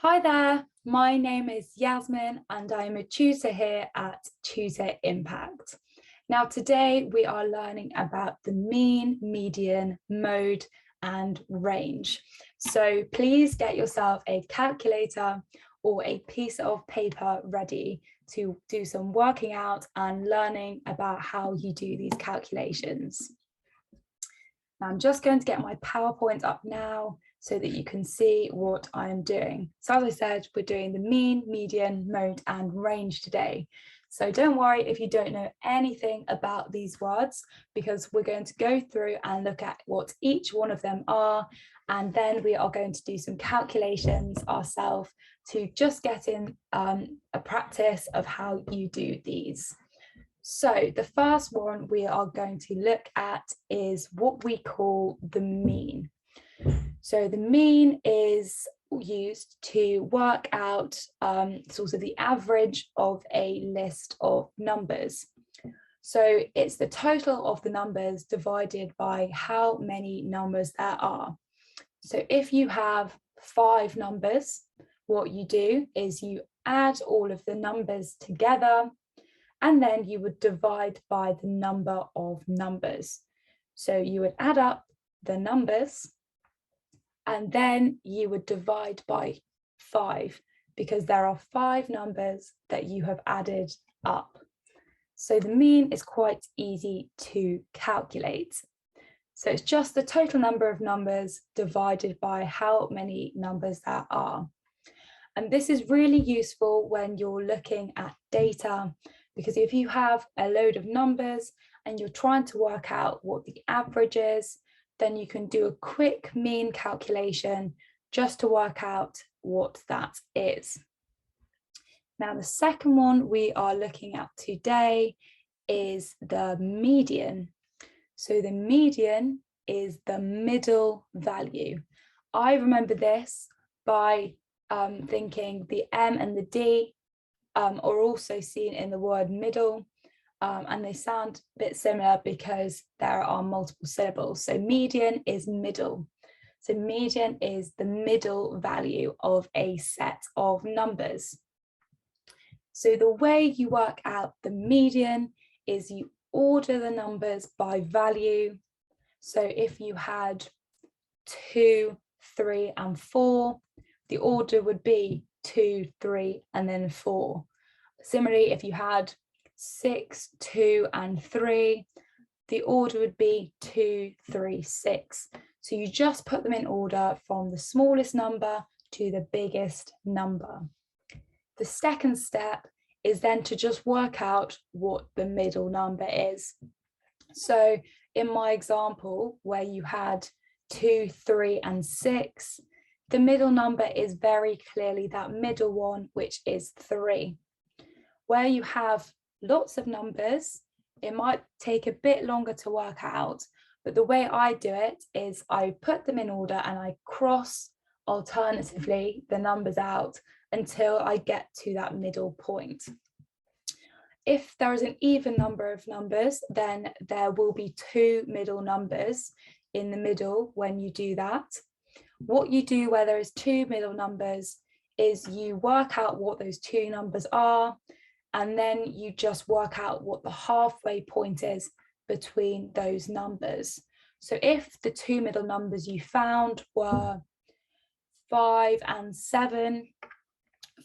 Hi there, my name is Yasmin and I'm a tutor here at Tutor Impact. Now today we are learning about the mean, median, mode and range. So please get yourself a calculator or a piece of paper ready to do some working out and learning about how you do these calculations. Now I'm just going to get my PowerPoint up now so that you can see what I'm doing. So as I said, we're doing the mean, median, mode and range today. So don't worry if you don't know anything about these words, because we're going to go through and look at what each one of them are, and then we are going to do some calculations ourselves to just get in a practice of how you do these. So the first one we are going to look at is what we call the mean. So the mean is used to work out sort of the average of a list of numbers. So it's the total of the numbers divided by how many numbers there are. So if you have 5 numbers, what you do is you add all of the numbers together and then you would divide by the number of numbers. So you would add up the numbers and then you would divide by 5 because there are 5 numbers that you have added up. So the mean is quite easy to calculate. So it's just the total number of numbers divided by how many numbers there are. And this is really useful when you're looking at data, because if you have a load of numbers and you're trying to work out what the average is, then you can do a quick mean calculation just to work out what that is. Now, the second one we are looking at today is the median. So the median is the middle value. I remember this by thinking the M and the D are also seen in the word middle. And they sound a bit similar because there are multiple syllables. So median is middle. So median is the middle value of a set of numbers. So the way you work out the median is you order the numbers by value. So if you had 2, 3 and 4, the order would be 2, 3 and then 4. Similarly, if you had 6, 2 and 3, the order would be 2, 3, 6. So you just put them in order from the smallest number to the biggest number. The second step is then to just work out what the middle number is. So in my example, where you had 2, 3 and 6, the middle number is very clearly that middle one, which is 3. Where you have lots of numbers, it might take a bit longer to work out, but the way I do it is I put them in order and I cross alternatively the numbers out until I get to that middle point. If there is an even number of numbers, then there will be 2 middle numbers in the middle when you do that. What you do where there is 2 middle numbers is you work out what those 2 numbers are, and then you just work out what the halfway point is between those numbers. So if the 2 middle numbers you found were 5 and 7,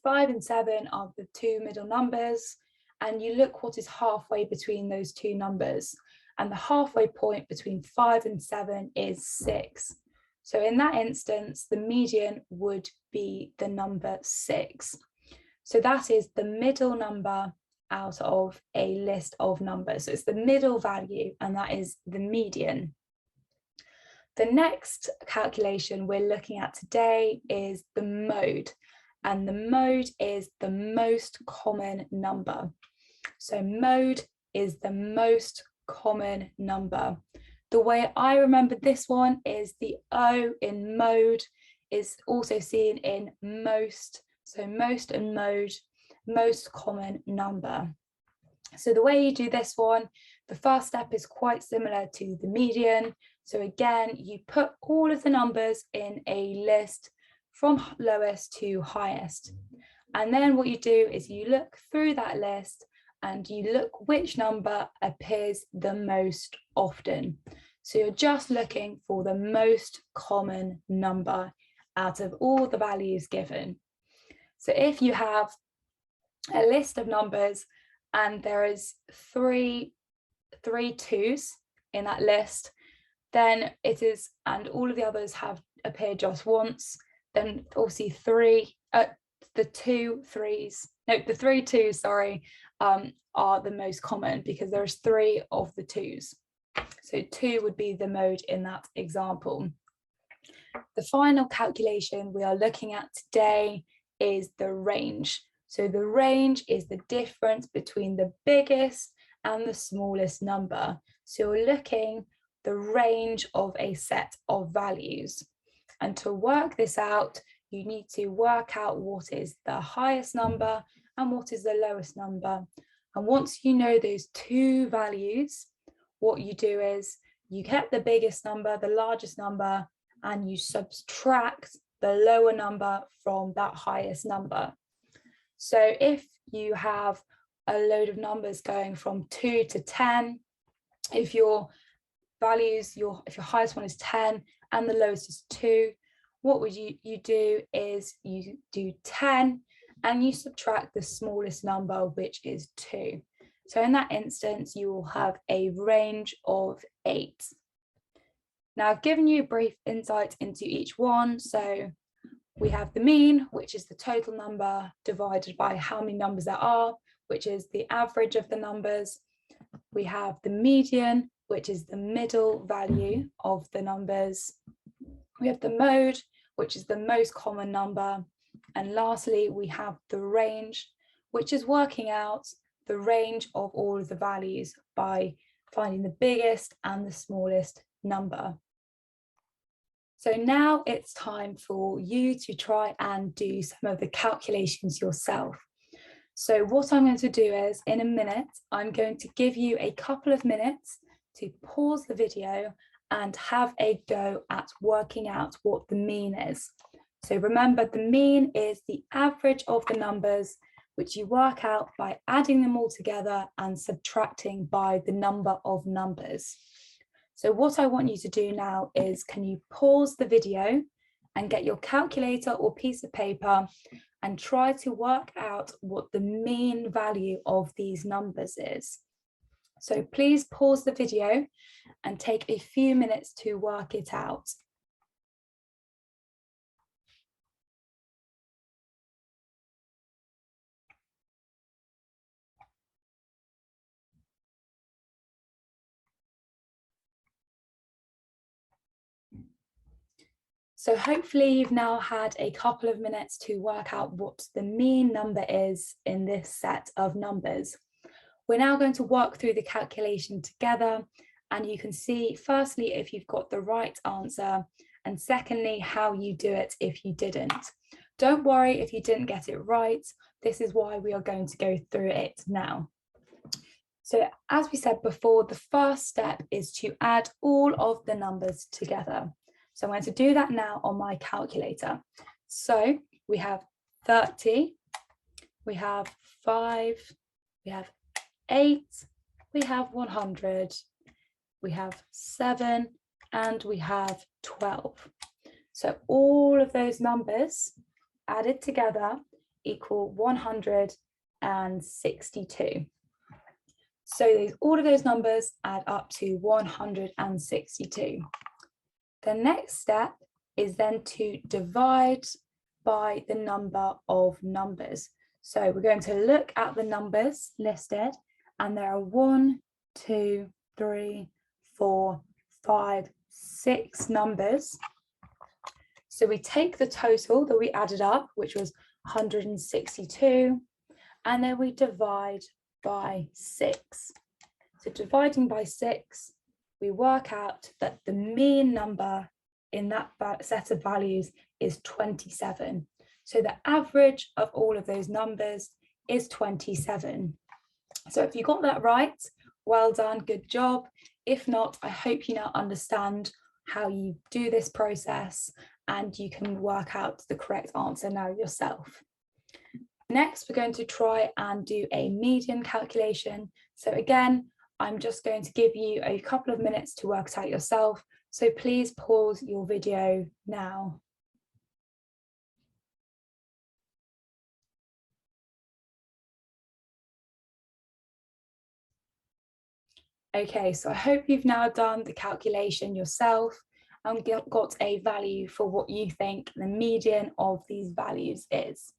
5 and 7 are the 2 middle numbers, and you look what is halfway between those 2 numbers, and the halfway point between 5 and 7 is 6. So in that instance, the median would be the number 6. So that is the middle number out of a list of numbers. So it's the middle value, and that is the median. The next calculation we're looking at today is the mode, and the mode is the most common number. So mode is the most common number. The way I remember this one is the O in mode is also seen in most. So most and mode, most common number. So the way you do this one, the first step is quite similar to the median. So again, you put all of the numbers in a list from lowest to highest. And then what you do is you look through that list and you look which number appears the most often. So you're just looking for the most common number out of all the values given. So if you have a list of numbers and there is three twos in that list, then it is, and all of the others have appeared just once, then obviously the three twos, are the most common because there's 3 of the twos. So 2 would be the mode in that example. The final calculation we are looking at today is the range. So the range is the difference between the biggest and the smallest number. So we're looking the range of a set of values. And to work this out, you need to work out what is the highest number and what is the lowest number. And once you know those two values, what you do is you get the biggest number, the largest number, and you subtract the lower number from that highest number. So if you have a load of numbers going from 2 to 10, if your values, if your highest one is 10 and the lowest is 2, what would you do is you do 10 and you subtract the smallest number, which is 2. So in that instance, you will have a range of 8. Now I've given you a brief insight into each one. So we have the mean, which is the total number divided by how many numbers there are, which is the average of the numbers. We have the median, which is the middle value of the numbers. We have the mode, which is the most common number. And lastly, we have the range, which is working out the range of all of the values by finding the biggest and the smallest number. So now it's time for you to try and do some of the calculations yourself. So what I'm going to do is, in a minute, I'm going to give you a couple of minutes to pause the video and have a go at working out what the mean is. So remember, the mean is the average of the numbers, which you work out by adding them all together and subtracting by the number of numbers. So what I want you to do now is, can you pause the video and get your calculator or piece of paper and try to work out what the mean value of these numbers is. So please pause the video and take a few minutes to work it out. So hopefully you've now had a couple of minutes to work out what the mean number is in this set of numbers. We're now going to work through the calculation together, and you can see firstly if you've got the right answer, and secondly how you do it if you didn't. Don't worry if you didn't get it right. This is why we are going to go through it now. So as we said before, the first step is to add all of the numbers together. So I'm going to do that now on my calculator. So we have 30, we have 5, we have 8, we have 100, we have 7, and we have 12. So all of those numbers added together equal 162. So all of those numbers add up to 162. The next step is then to divide by the number of numbers. So we're going to look at the numbers listed, and there are 1, 2, 3, 4, 5, 6 numbers. So we take the total that we added up, which was 162, and then we divide by 6. So dividing by 6, we work out that the mean number in that set of values is 27. So the average of all of those numbers is 27. So if you got that right, well done, good job. If not, I hope you now understand how you do this process and you can work out the correct answer now yourself. Next, we're going to try and do a median calculation. So again, I'm just going to give you a couple of minutes to work it out yourself. So please pause your video now. Okay, so I hope you've now done the calculation yourself and got a value for what you think the median of these values is.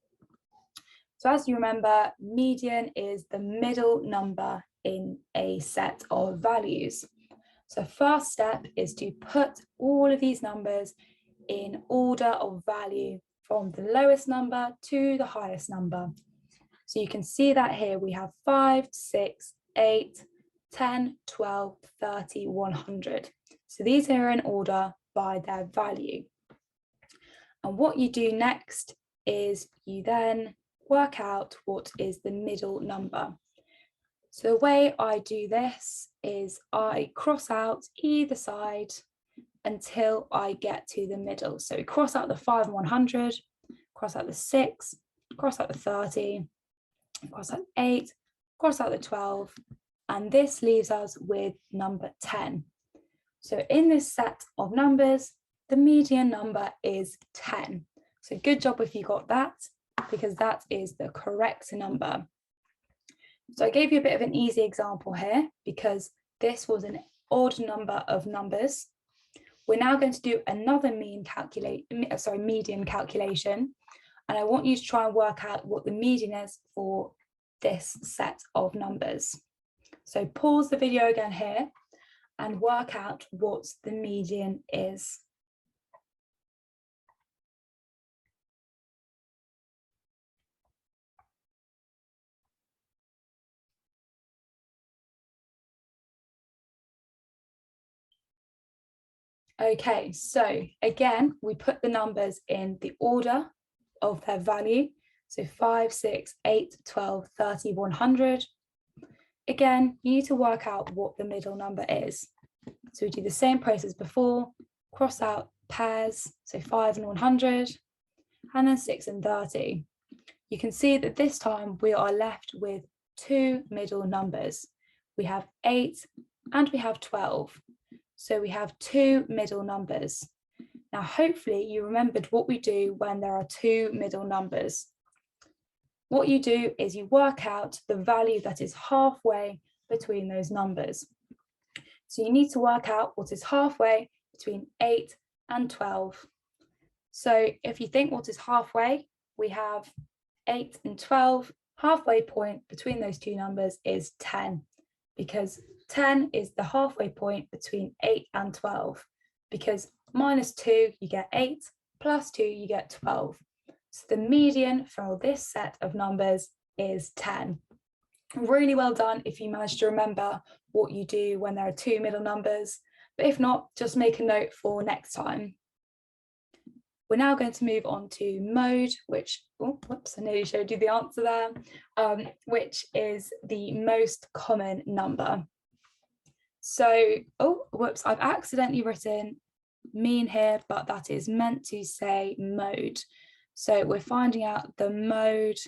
So as you remember, median is the middle number in a set of values. So first step is to put all of these numbers in order of value from the lowest number to the highest number. So you can see that here we have 5, 6, 8, 10, 12, 30, 100. So these are in order by their value. And what you do next is you then work out what is the middle number. So the way I do this is I cross out either side until I get to the middle. So we cross out the 5 and 100, cross out the 6, cross out the 30, cross out 8, cross out the 12, and this leaves us with number 10. So in this set of numbers, the median number is 10. So good job if you got that, because that is the correct number. So I gave you a bit of an easy example here because this was an odd number of numbers. We're now going to do another median calculation, and I want you to try and work out what the median is for this set of numbers. So pause the video again here and work out what the median is. Okay, so again, we put the numbers in the order of their value. So 5, 6, 8, 12, 30, 100. Again, you need to work out what the middle number is. So we do the same process before, cross out pairs, so 5 and 100, and then 6 and 30. You can see that this time we are left with two middle numbers. We have 8 and we have 12. So we have two middle numbers. Now, hopefully you remembered what we do when there are two middle numbers. What you do is you work out the value that is halfway between those numbers. So you need to work out what is halfway between 8 and 12. So if you think what is halfway, we have 8 and 12. Halfway point between those two numbers is 10, because 10 is the halfway point between 8 and 12, because minus 2 you get 8, plus 2 you get 12. So the median for this set of numbers is 10. Really well done if you managed to remember what you do when there are two middle numbers, but if not, just make a note for next time. We're now going to move on to mode, which, oh, whoops, I nearly showed you the answer there, which is the most common number. So, oh, whoops, I've accidentally written mean here, but that is meant to say mode. So we're finding out the mode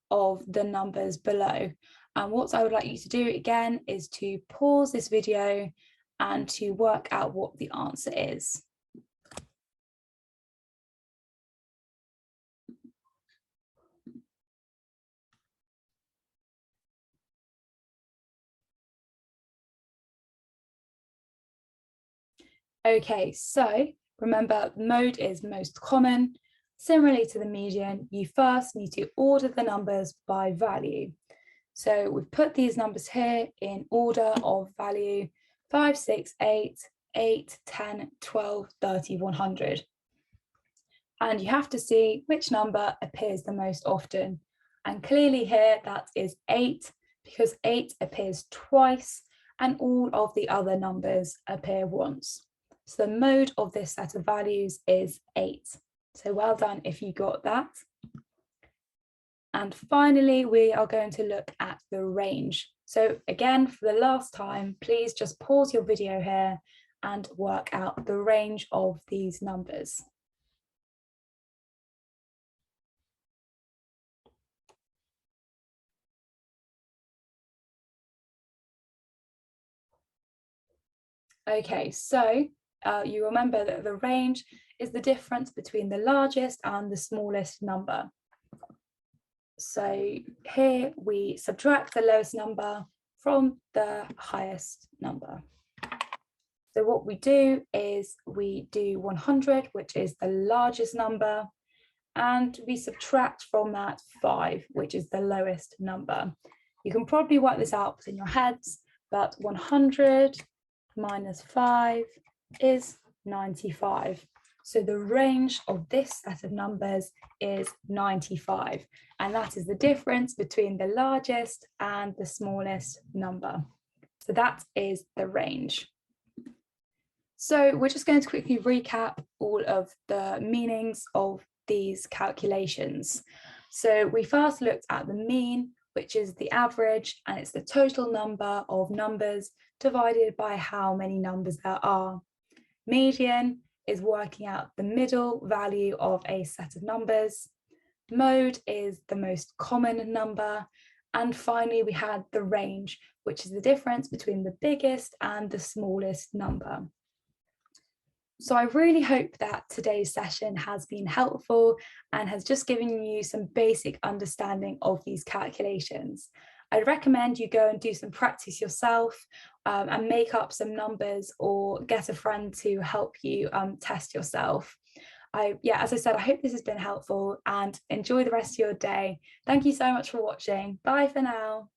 of the numbers below. And what I would like you to do again is to pause this video and to work out what the answer is. Okay, so remember, mode is most common. Similarly to the median, you first need to order the numbers by value. So we've put these numbers here in order of value: 5, 6, 8, 8, 10, 12, 30, 100. And you have to see which number appears the most often. And clearly here that is 8, because 8 appears twice and all of the other numbers appear once. So the mode of this set of values is 8. So well done if you got that. And finally, we are going to look at the range. So again, for the last time, please just pause your video here and work out the range of these numbers. Okay, so you remember that the range is the difference between the largest and the smallest number. So here we subtract the lowest number from the highest number. So what we do is we do 100, which is the largest number, and we subtract from that 5, which is the lowest number. You can probably work this out in your heads, but 100 minus 5 is 95. So the range of this set of numbers is 95, and that is the difference between the largest and the smallest number. So that is the range. So we're just going to quickly recap all of the meanings of these calculations. So we first looked at the mean, which is the average, and it's the total number of numbers divided by how many numbers there are. Median is working out the middle value of a set of numbers. Mode is the most common number. And finally, we had the range, which is the difference between the biggest and the smallest number. So I really hope that today's session has been helpful and has just given you some basic understanding of these calculations. I'd recommend you go and do some practice yourself and make up some numbers or get a friend to help you test yourself. As I said, I hope this has been helpful and enjoy the rest of your day. Thank you so much for watching. Bye for now.